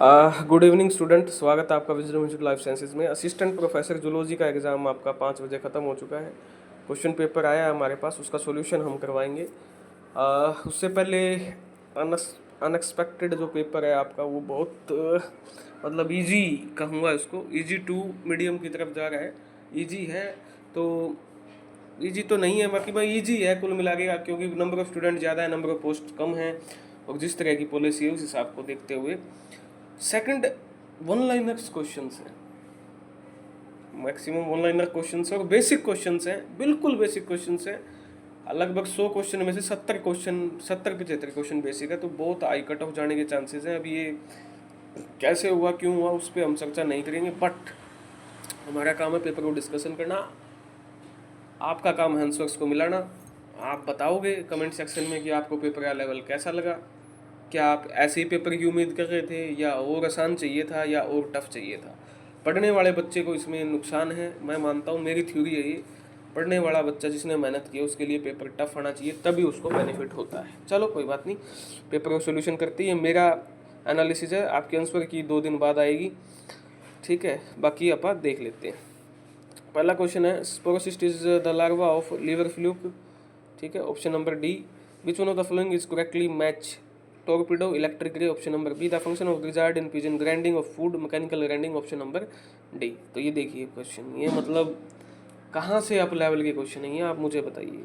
Good evening student, स्वागत है आपका विजडम इंस्टीट्यूट लाइफ साइंसेज में। असिस्टेंट प्रोफेसर जूलॉजी का एग्ज़ाम आपका 5 बजे ख़त्म हो चुका है। क्वेश्चन पेपर आया है हमारे पास, उसका सॉल्यूशन हम करवाएंगे। उससे पहले अनएक्सपेक्टेड जो पेपर है आपका वो बहुत मतलब इजी कहूँगा इसको, इजी टू मीडियम की तरफ जा रहा है। इजी है तो इजी तो नहीं है, बाकी भाई इजी है कुल मिला के, क्योंकि नंबर ऑफ़ स्टूडेंट ज़्यादा है, नंबर ऑफ पोस्ट कम है, और जिस तरह की पॉलिसी है उस हिसाब को देखते हुए सेकंड वन लाइनर्स क्वेश्चंस हैं, मैक्सिमम वन लाइनर क्वेश्चंस हैं और बेसिक क्वेश्चंस हैं, बिल्कुल बेसिक क्वेश्चंस हैं। लगभग 100 क्वेश्चन में से 70-75 क्वेश्चन बेसिक है, तो बहुत हाई कट ऑफ जाने के चांसेस हैं। अभी ये कैसे हुआ, क्यों हुआ, उस पर हम चर्चा नहीं करेंगे, बट हमारा काम है पेपर को डिस्कशन करना, आपका काम है आंसर्स को मिलाना। आप बताओगे कमेंट सेक्शन में कि आपको पेपर का लेवल कैसा लगा, क्या आप ऐसे ही पेपर की उम्मीद कर रहे थे, या और आसान चाहिए था, या और टफ चाहिए था। पढ़ने वाले बच्चे को इसमें नुकसान है, मैं मानता हूँ, मेरी थ्योरी है ये। पढ़ने वाला बच्चा जिसने मेहनत की उसके लिए पेपर टफ आना चाहिए, तभी उसको बेनिफिट होता है। चलो कोई बात नहीं, पेपर को सोल्यूशन करती है। मेरा एनालिसिस है, आपके आंसर की 2 दिन बाद आएगी, ठीक है। बाकी आप देख लेते हैं। पहला क्वेश्चन है, sporocyst is the larva of liver fluke, ठीक है। Option number D, which one of the following is correctly match torpedo electric ray, option number B. The function of gizzard in pigeon, grinding of food, mechanical grinding, option number D. तो ये देखिए question, ये मतलब कहाँ से up level के question है ये, आप मुझे बताइए।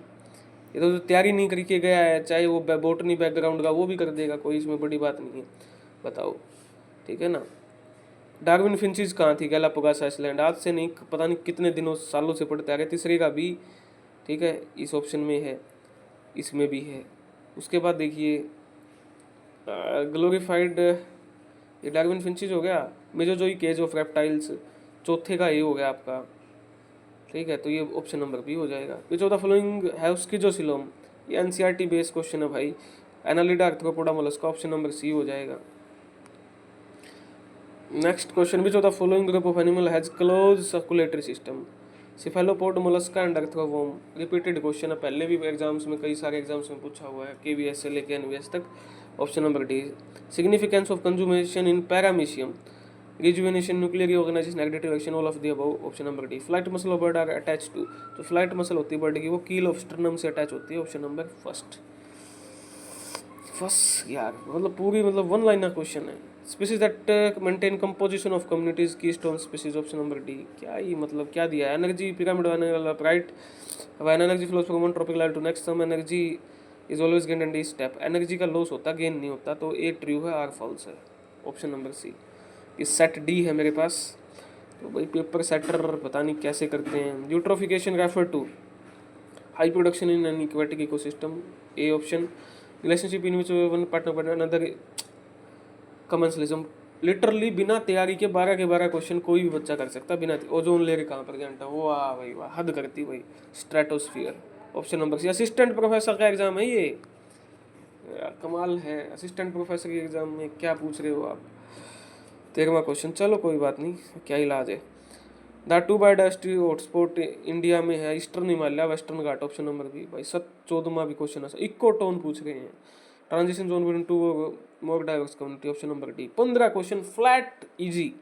ये तो तैयारी नहीं करके गया है, चाहे वो बोटनी बैकग्राउंड का, वो भी कर देगा, कोई इसमें बड़ी बात नहीं है, बताओ, ठीक है ना। डार्विन फिंचीज कहाँ थी, गैलापागोस आइलैंड, आज से नहीं, पता नहीं कितने दिनों सालों से पढ़ते आ रहे। तीसरे का भी, ठीक है, इस ऑप्शन में है, इसमें भी है। उसके बाद देखिए ग्लोरीफाइड, ये डार्विन फिंचीज हो गया। मेजोजोई केज ऑफ रेप्टाइल्स, चौथे का ये हो गया आपका, ठीक है। तो ये ऑप्शन नंबर बी हो जाएगा। Which of the following have schizocoelom, ये एनसीईआरटी बेस्ड क्वेश्चन है भाई। Annelida arthropoda mollusca, option number C हो जाएगा। Next question, which of the following group of animal has close circulatory system, cephalopod, mollusca and earthworm. Repeated question है, पहले भी exams में, कई सारे एग्जाम्स में पूछा हुआ है, केवीएस से लेकर एनवीएस तक। Option number D. Significance of consummation in paramecium, rejuvenation, nuclear reorganization, negative action, all of the above, option number D. Flight muscle of bird are attach to, तो फ्लाइट मसल होती है bird की, वो कील of sternum से attach होती है, option number first यार, मतलब पूरी मतलब वन लाइनर क्वेश्चन है। Species that maintain composition of communities, keystone species, option number D. क्या ही मतलब क्या दिया है, energy pyramid right, when energy flows from one trophic level to next, some energy is always gain and step, energy का loss होता, gain नहीं होता, तो ए ट्रू है, आर फॉल्स है, ऑप्शन नंबर सी। इस सेट डी है मेरे पास। तो भाई पेपर सेटर पता नहीं कैसे करते हैं। Eutrophication refer to high production in an aquatic ecosystem, A option. Relationship in which one partner another, commensalism. Literally बिना तैयारी के 12 के 12 क्वेश्चन कोई भी बच्चा कर सकता, बिना ओजोन लेयर कहाँ पर घंटा, वो वाह भाई वाह, हद करती भाई, stratosphere, option number C. Assistant professor का एग्जाम है ये, कमाल है, असिस्टेंट प्रोफेसर के एग्जाम में क्या पूछ रहे हो आप। 13वां क्वेश्चन, चलो कोई बात नहीं, क्या इलाज है। The two biodiversity hotspot India में है, ईस्टर्न हिमालय, वेस्टर्न घाट, ऑप्शन नंबर बी। भाई 14वां भी क्वेश्चन है, इको टोन पूछ रहे हैं, transition zone between two more diverse community, option number D. 15 question flat easy.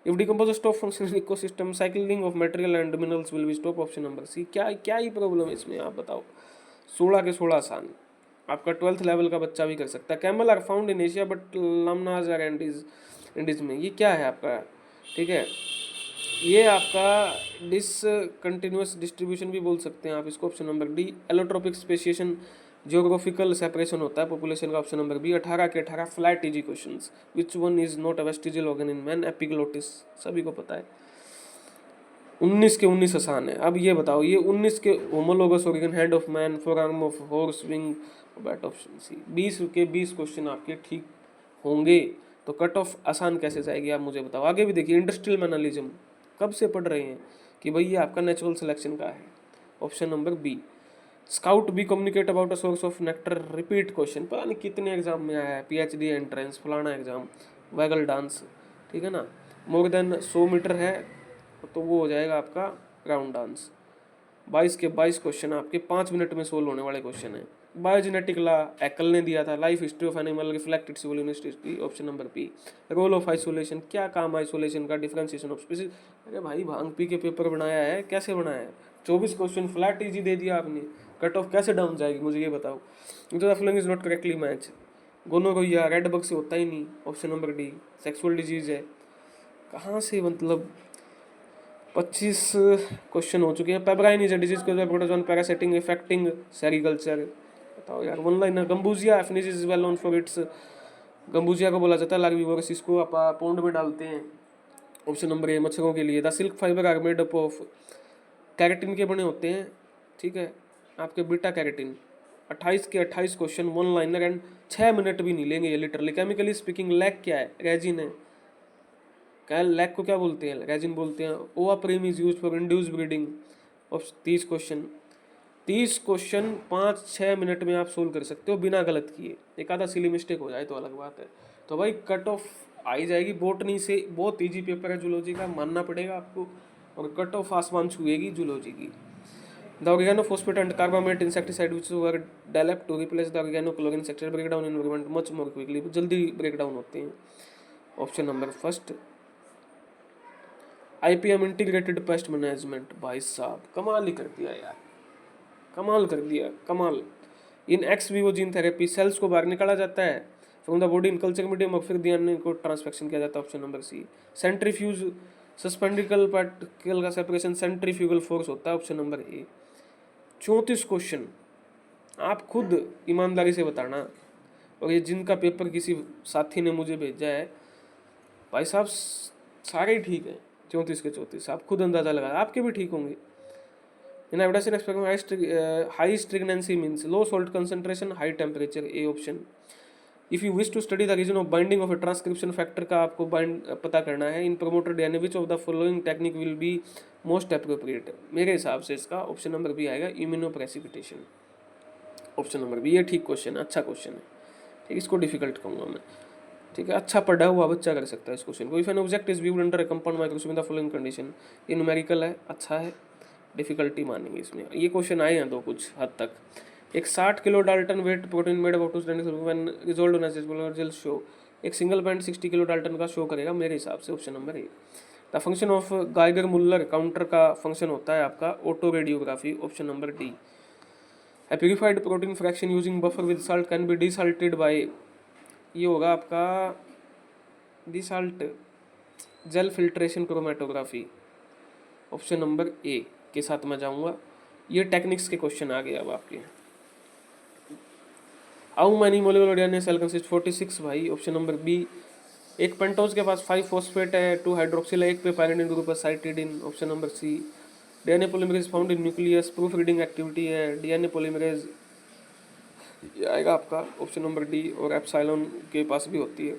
If decompose stop function in ecosystem, cycling of material and minerals will be stop, option number C. क्या क्या ही problem है इसमें, आप बताओ। 16 के 16 आसान, आपका 12th level का बच्चा भी कर सकता है। Camel are found in Asia but llamas are Andes में, ये क्या है आपका, ठीक है। ये आपका डिसकंटिन्यूअस डिस्ट्रीब्यूशन भी बोल सकते हैं आप इसको, option number D. Allotropic speciation, geographical separation होता है पॉपुलेशन का, ऑप्शन नंबर बी। 18 के 18 flat easy questions. Which one is not a vestigial organ in man, epiglottis, सभी को पता है। 19 के 19 आसान है। अब ये बताओ, ये 19 के homologous organ, head of man, forearm of horse, wing bat, option C. 20 के 20 क्वेश्चन आपके ठीक होंगे, तो कट ऑफ आसान कैसे जाएगी आप मुझे बताओ। आगे भी देखिए, इंडस्ट्रियल मैनलिज्म कब से पढ़ रहे हैं कि भाई ये आपका नेचुरल सिलेक्शन का है, option number B. Scout bee communicate about a source of nectar, repeat question, पता नहीं कितने एग्जाम में आया है, पीएचडी एंट्रेंस, फलाना एग्जाम, वैगल डांस, ठीक है ना। मोर देन 100 मीटर है तो वो हो जाएगा आपका राउंड डांस। 22 के 22 क्वेश्चन आपके 5 मिनट में सोल्व होने वाले क्वेश्चन है। बायोजेनेटिक लॉ हैकल ने दिया था। Life history of animal reflected civil university, option number B. Role of isolation, क्या काम आइसोलेशन का, डिफरेंशिएशन ऑफ स्पीसीज। अरे भाई भांग पी के पेपर बनाया है, कैसे बनाया है? 24 क्वेश्चन फ्लैट इजी दे दिया आपने, कट ऑफ कैसे डाउन जाएगी मुझे ये बताओ। The following is not correctly match. Gonorrhoea red bug से होता ही नहीं, option number D. Sexual disease है, कहाँ से मतलब 25 क्वेश्चन हो चुके हैं। Pebrine is a disease cause parasiting affecting sericulture. बताओ यार, one line. Gambusia affinis is well known for its, gambusia को बोला जाता है लार्विवोरस, इसको आप पौंड में डालते हैं, ऑप्शन नंबर ए मच्छरों के लिए। The silk fiber are made up of, keratin के बने होते हैं, ठीक है, आपके बीटा कैरेटिन। 28 के 28 question, one liner and 6 minute भी नहीं लेंगे ये लिटरली। केमिकली स्पीकिंग लैक क्या है? रेजिन है। क्या लैक को क्या बोलते हैं? रेजिन बोलते हैं। Ovaprim is use for induce breeding. Of 30 question, 30 question 5-6 minute में आप सोल्व कर सकते हो बिना गलत किए। एक आधा सिली मिस्टेक हो जाए तो अलग बात है। तो भाई कट ऑफ आई जाएगी बोटनी से, बहुत इजी पेपर है जूलॉजी का, मानना पड़ेगा आपको, और कट ऑफ आसमान छुएगी जूलॉजी की। The organophosphate and carbamate insecticide which were developed to replace the organochlorine insecticide break down in environment much more quickly, जल्दी ब्रेक डाउन होते हैं, option number first. IPM integrated pest management, भाई साहब कमाल ही कर दिया यार, कमाल कर दिया, कमाल। In ex vivo gene therapy cells को बाहर निकाला जाता है from the body in culture medium और फिर डीएनए को ट्रांसफेक्शन किया जाता है, option number C. Centrifuge suspended particle का सेपरेशन सेंट्रीफ्यूगल फोर्स होता है, ऑप्शन नंबर ए। 34 क्वेश्चन आप खुद ईमानदारी से बताना, और ये जिनका पेपर किसी साथी ने मुझे भेजा है, भाई साहब सारे ही ठीक है, 34 के 34, आप खुद अंदाजा लगा, आपके भी ठीक होंगे। In evidence experiment high stringency means low salt concentration, high temperature, A option. If you wish to study the region of binding of a transcription factor का आपको बाइंड पता करना है in promoter DNA, which of the following technique will be most appropriate. मेरे हिसाब से इसका option number B आएगा, immuno precipitation, option number B. ये ठीक क्वेश्चन है, अच्छा क्वेश्चन है, ठीक, इसको डिफिकल्ट कहूँगा मैं, ठीक है, अच्छा पढ़ा हुआ बच्चा कर सकता है इस क्वेश्चन को। If an object is viewed under A compound microscope in the following condition, ये न्यूमेरिकल है, अच्छा है, डिफिकल्टी मानेंगे इसमें। ये क्वेश्चन आए हैं दो कुछ हद तक। एक 60 kilo dalton weight protein made about 2 when resolved on result show, एक सिंगल पॉइंट 60 किलो डाल्टन का शो करेगा मेरे हिसाब से, option number A. The function of Geiger Muller counter का फंक्शन होता है आपका autoradiography, option number D. A purified protein fraction using buffer with salt can be desalted by, ये होगा आपका desalt gel filtration chromatography, option number A के साथ मैं जाऊंगा। ये टेक्निक्स के क्वेश्चन आ गए अब आपके। How many molecular DNA cell consist, 46 भाई, ऑप्शन नंबर बी। एक पेंटोज के पास 5 फॉस्फेट है, 2 हाइड्रोक्सिल है, एक पे पायरिडिन ग्रुप है, cytidine, option number C. DNA polymerase found in nucleus, proof reading activity है, डीएनए पॉलीमरेज, ये आएगा आपका ऑप्शन नंबर डी, और एप्सिलॉन के पास भी होती है।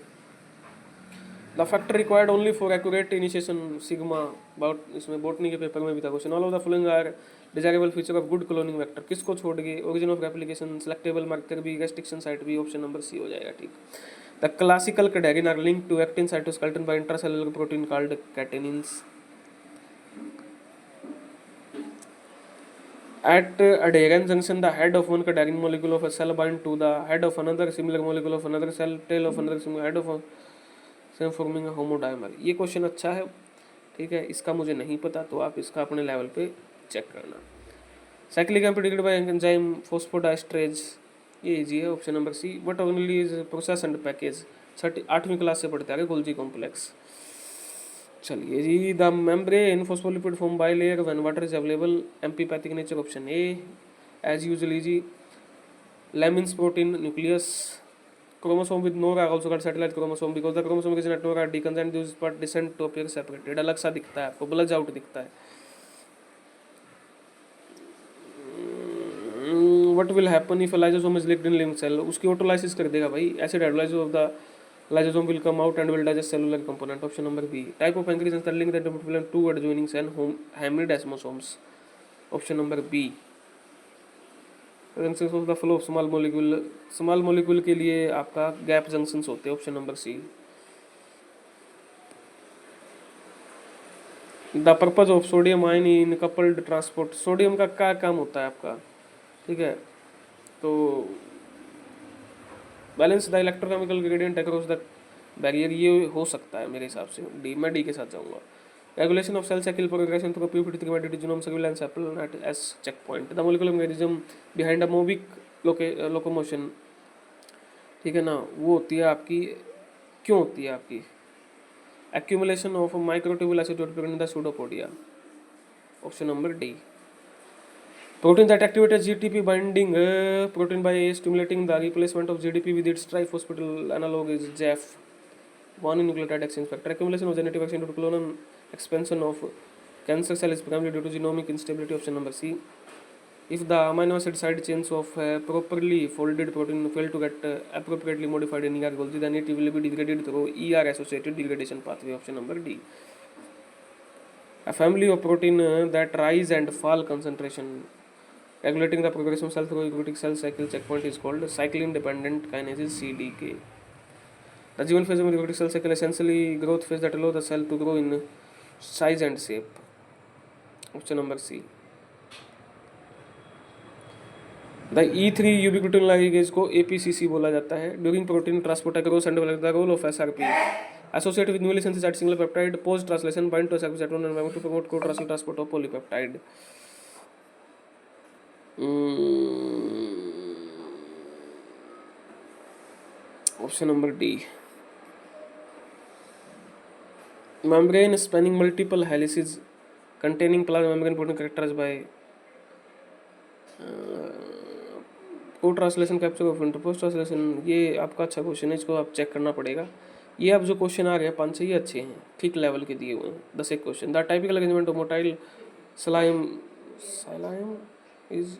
The factor required only for accurate initiation, sigma, bout, इसमें बोटनी के पेपर में भी था क्वेश्चन। All of the following are desirable feature of good cloning vector, किसको छोड़ के? Origin of replication, selectable marker भी, रेस्ट्रिक्शन साइट भी, ऑप्शन नंबर सी हो जाएगा, ठीक। The classical cadherin are linked to actin cytoskeleton by intracellular protein called catenins. At adherent junction, the head of one cadherin molecule of a cell bind to the head of another similar molecule of another cell, tail of another similar head of a same forming a homodimer। ये question अच्छा है, ठीक है, इसका मुझे नहीं पता, तो आप इसका अपने लेवल पे चेक करना। Cyclic AMP degraded by enzyme phosphodiesterase, ये इजी है, option number C. But only is process and package, 8वीं क्लास से पढ़ते आ गए, गोल्जी कॉम्प्लेक्स। चलिए जी, the membrane phospholipid form bilayer when water is available, amphipathic nature, option A as usually जी। Lamins protein nucleus, chromosome with NOR also called satellite chromosome because the chromosome is not NOR decondensed this part decent to appear separated, अलग सा दिखता है आपको, bulge out दिखता है। What will happen if lysosome is leaked in living cell, उसकी autolysis कर देगा भाई, acid hydrolysis of the lysosome will come out and will digest cellular component, option number B। type of pancreas is link that between two adjoining cell hamid desmosomes, option number B। junctions of the flow of small molecule के लिए आपका gap junctions होते हैं, option number C. The purpose of sodium ion in coupled transport, sodium का क्या काम होता है आपका, ठीक है, तो balance the electrochemical gradient across the barrier, ये हो सकता है मेरे हिसाब से डी, मैं डी के साथ जाऊंगा। Regulation of cell cycle progression through प्यूपिट through genome surveillance apple at S check point, the molecular mechanism behind amoebic locomotion, ठीक है ना, वो होती है आपकी, क्यों होती है आपकी accumulation of microtubule acetate protein in the pseudopodia, option number D. Protein that activates GTP binding protein by stimulating the replacement of GDP with its triphosphatal analog is JAF, one nucleotide exchange factor. Accumulation of genetic vaccine due to clonal expansion of cancer cell is primarily due to genomic instability, option number C. If the amino acid side chains of properly folded protein fail to get appropriately modified in ER Golgi, then it will be degraded through ER associated degradation pathway, option number D. A family of protein that rise and fall concentration regulating the progression of cell through eukaryotic cell cycle checkpoint is called cyclin dependent kinases, CDK. The given phase of eukaryotic cell cycle essentially growth phase that allows the cell to grow in size and shape, option number C. The E3 ubiquitin ligase को APCC बोला जाता है। During protein transport across and the role of SRP associated with newly synthesised signal peptide post translation bind to SRP साइटोन and to promote co transport of polypeptide. Option number D. Membrane spanning multiple helices containing plasma membrane protein characterized by co translation capture of inter post translation, ये आपका अच्छा question है, इसको आप check करना पड़ेगा। ये अब जो क्वेश्चन आ रहे हैं 5 से, ये अच्छे हैं, ठीक लेवल के दिए हुए हैं। 10 एक question. The typical arrangement of motile cilium is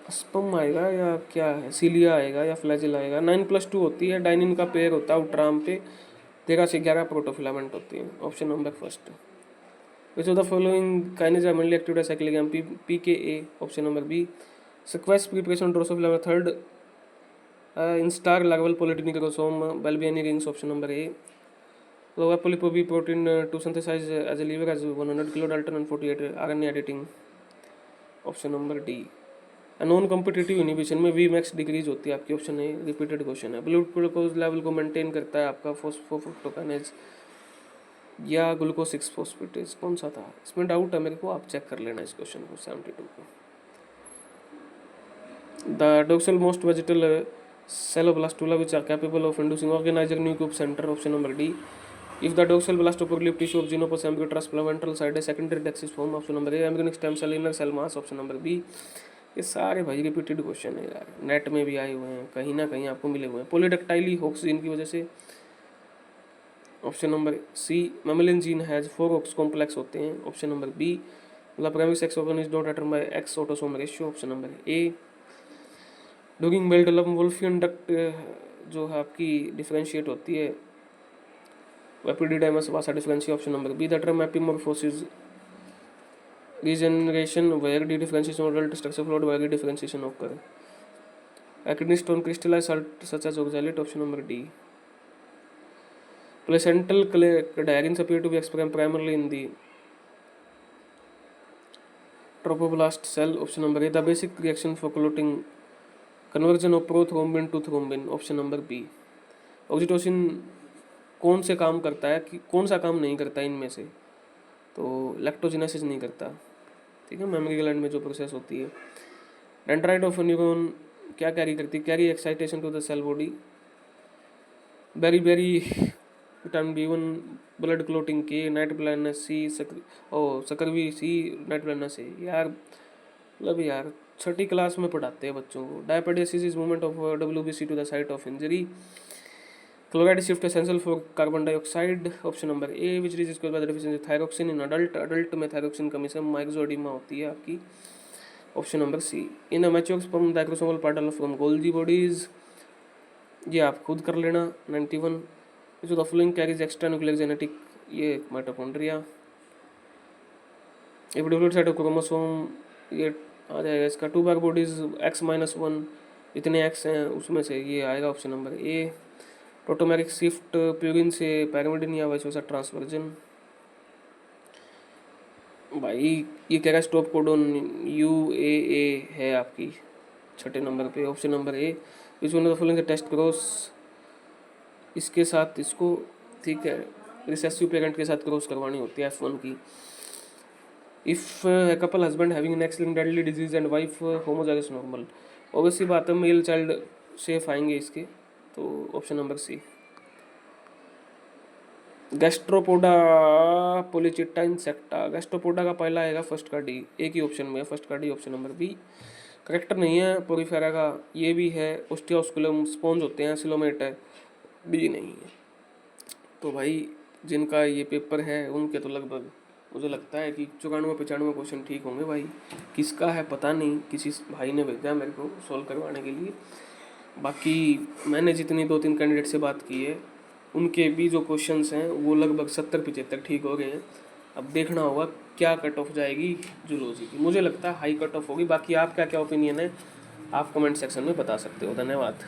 स्पम आएगा या क्या है, सीलिया आएगा या फ्लैजिल आएगा। 9+2 होती है, डाइनिन का पेयर होता है आउटराम पे, 13 से 11 प्रोटोफिलामेंट होती है, option number first. Which of the following kinase are mainly active cyclic M PKA, option number B. Sequence preparation Drosophila third instar Lagwell polytechnic chromosome Balbiani rings, option number A. Lower polypropy protein to synthesize as a lever as 100 kilodalton and 48 RNA editing, option number D. A non competitive inhibition में Vmax decrease होती है आपकी, option A. Repeated question है। Blood glucose level को maintain करता है आपका फोस्फोफ्रुक्टोकाइनेज या ग्लूकोज 6 फोस्फेटेज, कौन सा था इसमें डाउट है मेरे को, आप चेक कर लेना इस क्वेश्चन को। 72 को। The dorsal most vegetal celloblastula which are capable of inducing organizer nucleus center, option number D. If the dorsal blastopolyp tissue of xenopus ambiguous ventral side है secondary dexis form, option number A. embryonic stem cell inner cell mass, option number B. ये सारे भाई repeated question है यार, net में भी आए हुए हैं, कहीं ना कहीं आपको मिले हुए हैं। पोलीडेक्टाइली होक्स जीन की वजह से, option number C. Mammalian gene has 4 hox complex होते हैं, ऑप्शन नंबर बी। मतलब primary sex organ is not determined by X autosome ratio, option number A. During bell development Wolffian duct जो है आपकी differentiate होती है epididymis vasa differentiate, option number B. The term epimorphosis regeneration where dedifferentiation adult structure followed where differentiation occur actin stone crystallise salt such as oxalate, option number D. Placental diagrams appear to be expressed primarily in the trophoblast cell, option number A. The basic reaction for clotting conversion of prothrombin to thrombin, option number B. Oxytocin कौन से काम करता है, कि कौन सा काम नहीं करता इनमें से, तो लैक्टोजेनेसिस नहीं करता, ठीक है, मेमोरी ग्लैंड में जो प्रोसेस होती है। डेंड्राइट ऑफ न्यूरॉन क्या कैरी करती है, carry excitation to the cell body. Beri vitamin B1 blood clotting K, night blindness C, scurvy C, night blindness A. यार मतलब यार 6ठी क्लास में पढ़ाते हैं बच्चों को। Diapedesis is movement of WBC to the site of injury. Chloride shift essential for carbon dioxide, option number A. Which is इसके बाद डेफिशिएंसी थायरोक्सिन इन अडल्ट में थायरोक्सिन कमी से माइक्सोडीमा होती है आपकी, option number C. In mature sperm acrosomal part from Golgi bodies, ये आप खुद कर लेना। 91 जो the following carries extra nuclear genetic, ये mitochondria. If developed site of chromosome, ये आ जाएगा इसका 2 बैक बॉडीज X-1, इतने X हैं उसमें से ये आएगा, option number A. Tautomeric shift purine से पैरामिडिन या वाइस वर्सा ट्रांसवर्जन। भाई ये कह रहा है स्टॉप कोडोन UAA है आपकी 6 नंबर पे, ऑप्शन नंबर ए। इस one of the following test cross इसके साथ इसको, ठीक है, रिसेसिव पेरेंट के साथ क्रॉस करवानी होती है F1 की। If couple husband having an X linked deadly disease and wife homozygous normal, obviously बात है मेल चाइल्ड सेफ आएंगे इसके, तो option number C. Gastropoda polychaeta insecta, gastropoda का पहला आएगा फर्स्ट का डी, एक ही ऑप्शन में है फर्स्ट का D, option number B correct नहीं है। पोरीफेरा का ये भी है, ओस्टियोस्कुलम स्पॉन्ज होते हैं, सिलोमेट है, बी नहीं है। तो भाई जिनका ये पेपर है उनके तो लगभग मुझे लगता है कि 94-95 क्वेश्चन ठीक होंगे भाई। किसका है पता नहीं, किसी भाई ने भेजा मेरे को सॉल्व करवाने के लिए। बाकी मैंने जितनी 2-3 कैंडिडेट से बात की है उनके भी जो क्वेश्चंस हैं वो लगभग 70-75 ठीक हो गए हैं। अब देखना होगा क्या कट ऑफ जाएगी जूलॉजी की, मुझे लगता है हाई कट ऑफ होगी। बाकी आपका क्या ओपिनियन है आप कमेंट सेक्शन में बता सकते हो। धन्यवाद।